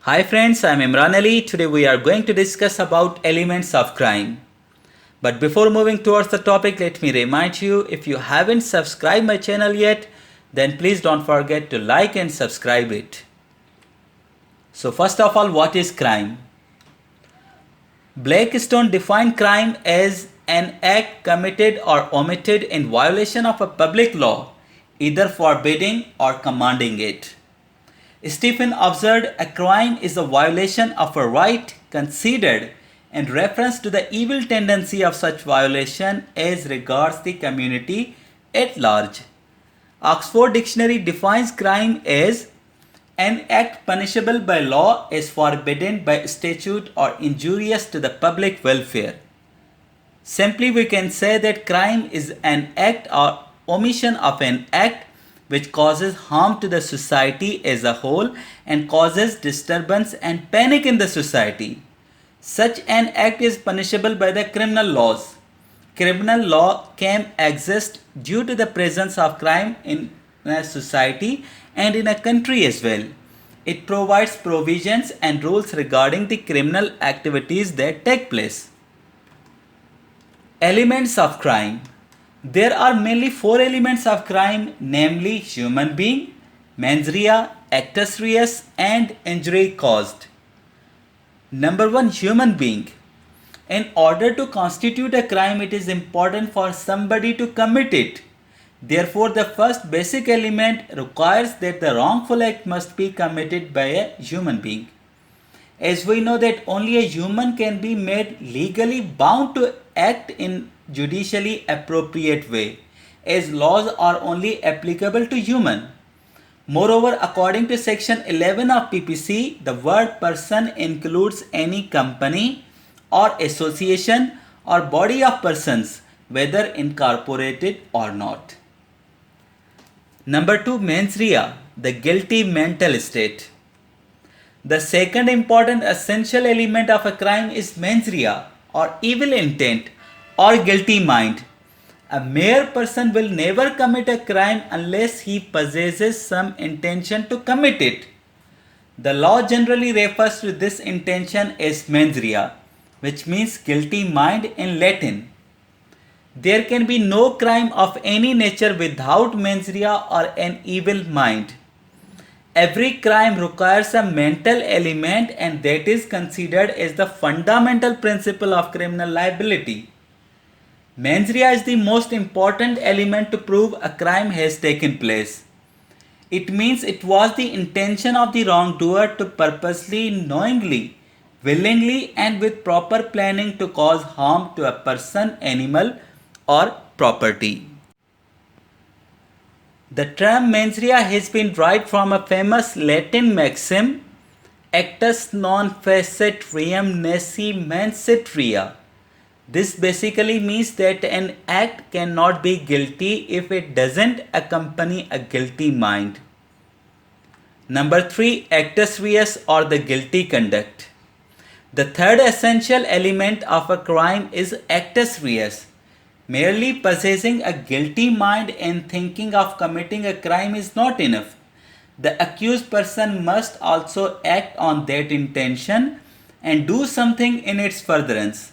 Hi friends, I am Imran Ali. Today we are going to discuss about elements of crime. But before moving towards the topic, let me remind you, if you haven't subscribed my channel yet, then please don't forget to like and subscribe it. So first of all, what is crime? Blackstone defined crime as an act committed or omitted in violation of a public law, either forbidding or commanding it. Stephen observed a crime is a violation of a right considered in reference to the evil tendency of such violation as regards the community at large. Oxford Dictionary defines crime as an act punishable by law as forbidden by statute or injurious to the public welfare. Simply we can say that crime is an act or omission of an act which causes harm to the society as a whole and causes disturbance and panic in the society. Such an act is punishable by the criminal laws. Criminal law can exist due to the presence of crime in a society and in a country as well. It provides provisions and rules regarding the criminal activities that take place. Elements of crime. There are mainly four elements of crime, namely human being, mens rea, actus reus, and injury caused. Number one, human being. In order to constitute a crime, it is important for somebody to commit it. Therefore, the first basic element requires that the wrongful act must be committed by a human being. As we know that only a human can be made legally bound to act in judicially appropriate way, as laws are only applicable to human. Moreover, according to section 11 of PPC, the word person includes any company or association or body of persons, whether incorporated or not. Number 2, mens rea, the guilty mental state. The second important essential element of a crime is mens rea or evil intent or guilty mind. A mere person will never commit a crime unless he possesses some intention to commit it. The law generally refers to this intention as mens rea, which means guilty mind in Latin. There can be no crime of any nature without mens rea or an evil mind. Every crime requires a mental element, and that is considered as the fundamental principle of criminal liability. Mens rea is the most important element to prove a crime has taken place. It means it was the intention of the wrongdoer to purposely, knowingly, willingly, and with proper planning to cause harm to a person, animal, or property. The term mens rea has been derived from a famous Latin maxim, actus non facet reum nisi mensit rea. This basically means that an act cannot be guilty if it doesn't accompany a guilty mind. Number 3, actus reus or the guilty conduct. The third essential element of a crime is actus reus. Merely possessing a guilty mind and thinking of committing a crime is not enough. The accused person must also act on that intention and do something in its furtherance.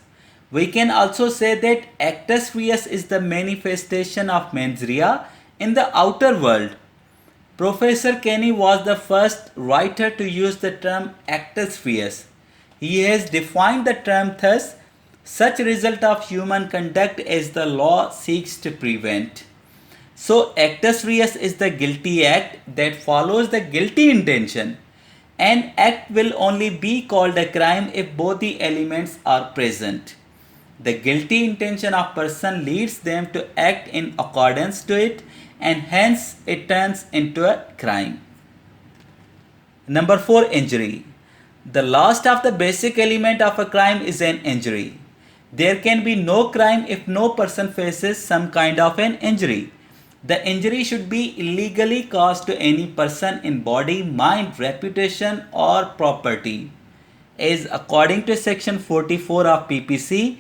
We can also say that actus reus is the manifestation of mens rea in the outer world. Professor Kenny was the first writer to use the term actus reus. He has defined the term thus: such result of human conduct as the law seeks to prevent. So, actus reus is the guilty act that follows the guilty intention. An act will only be called a crime if both the elements are present. The guilty intention of person leads them to act in accordance to it, and hence it turns into a crime. Number 4, injury. The last of the basic element of a crime is an injury. There can be no crime if no person faces some kind of an injury. The injury should be illegally caused to any person in body, mind, reputation, or property. As according to section 44 of PPC,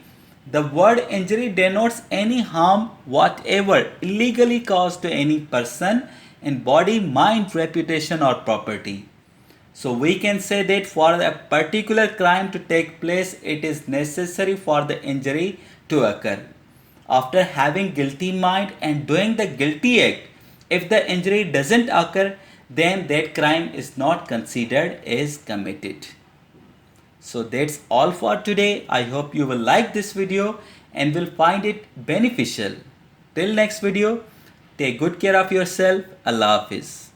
the word injury denotes any harm whatever illegally caused to any person in body, mind, reputation, or property. So we can say that for a particular crime to take place, it is necessary for the injury to occur. After having guilty mind and doing the guilty act, if the injury doesn't occur, then that crime is not considered as committed. So that's all for today. I hope you will like this video and will find it beneficial. Till next video, take good care of yourself. Allah Hafiz.